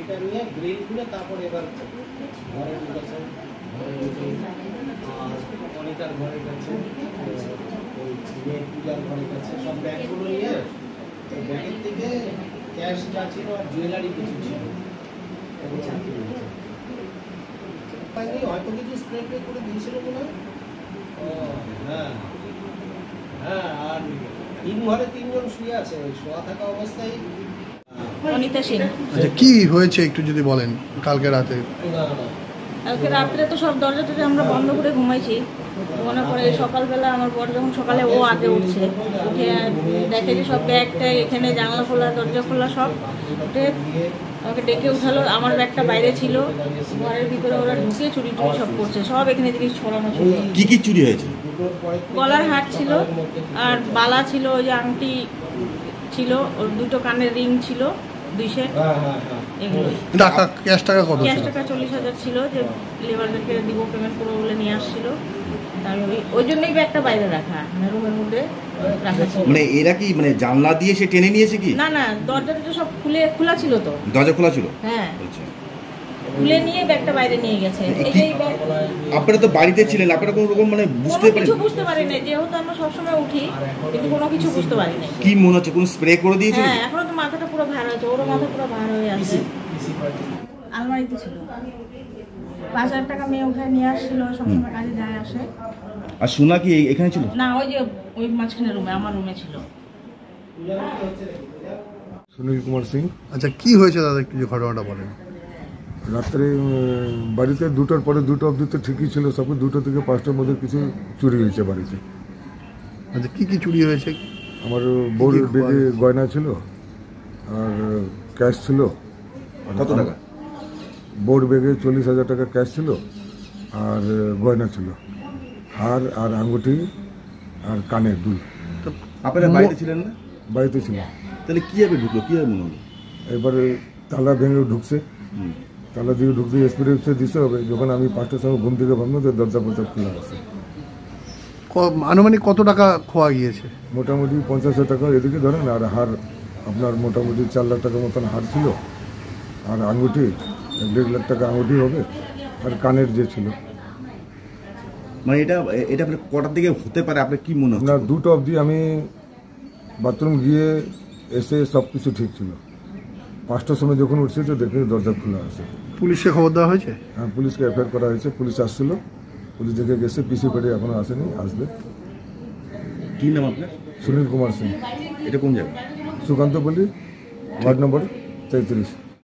এটা নিয়ে গ্রিল খুলে তারপর এবার ঘরে ঢুকেছে, আর অনিতার ঘরে গেছে, ওই পূজার ঘরে গেছে, সব ব্যাগগুলো নিয়ে ওই ব্যাগের থেকে ক্যাশ যা ছিল আর জুয়েলারি কিছু ছিল হয়তো কিছু স্প্রে করে দিয়েছিল মনে হয়। ও হ্যাঁ হ্যাঁ, আর ঘরে 3 জন শুয়ে আছে, ওই শোয়া থাকা অবস্থায়। অনিতা সিং। আচ্ছা, কি হয়েছে একটু যদি বলেন কালকে রাতে? কালকে রাত্রে তো সব দরজা টরজা আমরা বন্ধ করে ঘুমাইছি। ঘুমানোর পরে সকালবেলা আমার বর যখন সকালে ও আগে উঠছে, উঠে দেখে যে সব ব্যাগ ট্যাগ এখানে জানলা খোলা দরজা খোলা সব, উঠে আমাকে ডেকে উঠালো। আমার ব্যাগটা বাইরে ছিল, ঘরের ভিতরে ওরা ঢুকে চুরি টুরি সব করছে, সব এখানে জিনিস ছড়ানো ছিল। কি কি চুরি হয়েছে? গলার হার ছিল, আর বালা ছিল, ওই যে আংটি ছিল, ওর 2টো কানের রিং ছিল 2 সেট, এগুলো। টাকা ক্যাশ টাকা কত ছিল? ক্যাশ টাকা 40,000 ছিল, যে লেবারদেরকে দিব পেমেন্ট করে বলে নিয়ে আসছিল। আমি ওই জন্যই ব্যাগটা বাইরে রাখা, মানে রুমের মধ্যে রাখা ছিল। মানে এরা কি মানে জানলা দিয়ে সে টেনে নিয়েছে কি? না না, দরজাটা তো সব খোলা ছিল তো। দরজা খোলা ছিল? হ্যাঁ, আচ্ছা, খুলে নিয়ে ব্যাগটা বাইরে নিয়ে গেছে। এই ব্যাগ আপনারা তো বাড়িতে ছিলেন, আপনারা কোনো রকম মানে বুঝতে পারেন? কিছু বুঝতে পারি না, যেহেতু আমরা সবসময় উঠি, কিন্তু কোনো কিছু বুঝতে পারি না। কি মনে হচ্ছে কোন স্প্রে করে দিয়েছে? হ্যাঁ, এখনো তো মাথাটা পুরো ভার হয়েছে, ওর মাথা পুরো ভার হয়ে আছে। আলমারিতে ছিল 5,000 টাকা, মেয়ে ওখানে নিয়ে আসছিল, সবসময় কাজে যায় আসে। আর সোনা কি এখানে ছিল? না, ওই যে ওই মাঝখানে রুমে, আমার রুমে ছিল। সুনীল কুমার সিং। আচ্ছা, কি হয়েছে দাদা একটু যে ঘটনাটা বলেন। রাত্রে বাড়িতে 2টার পরে 2টা অবধি তো ঠিকই ছিল, সব 2টা থেকে 5টার মধ্যে কিছু চুরি হয়েছে বাড়িতে। আচ্ছা, কি কি চুরি হয়েছে? আমার বউর বেগে গয়না ছিল, আর ক্যাশ ছিল। কত টাকা? বউর বেগে 40,000 টাকা ক্যাশ ছিল, আর গয়না ছিল, হার আর আঙ্গুঠি আর কানের দুল। আপনারা বাড়িতে ছিলেন না? বাড়িতে ছিল। তাহলে কিভাবে ঢুকলো, কিভাবে মনে হলো? এবারে তালা ভেঙে ঢুকছে, তালা দিয়ে ঢুকতে স্প্রে দিতে হবে। যখন আমি 5টার সময় ঘুম থেকে ভাবলাম তো দরজা ফরজা খোলা আছে। আনুমানিক কত টাকা খোয়া গিয়েছে? মোটামুটি 50,000 টাকা এদিকে ধরেন, আর হার আপনার মোটামুটি 4 লাখ টাকার মতন হার ছিল, আর আঙ্গুঠি 1.5 লাখ টাকা আঙ্গুঠি হবে, আর কানের যে ছিল। মানে এটা আপনার কটার দিকে হতে পারে, আপনার কি মনে হচ্ছে? না, 2টা অবধি আমি বাথরুম গিয়ে এসে সব কিছু ঠিক ছিল। 5টার সময় যখন উঠছে তো দেখে দরজা খোলা আছে। পুলিশে খবর দেওয়া হয়েছে? হ্যাঁ, পুলিশকে এফআইআর করা হয়েছে। পুলিশ আসছিল, পুলিশ দেখে গেছে। পিসি পেটে এখনো আসেনি, আসবে। কি নাম আপনার? সুনীল কুমার সিং। এটা কোন জায়গা? Sukantapalli, ward number 33।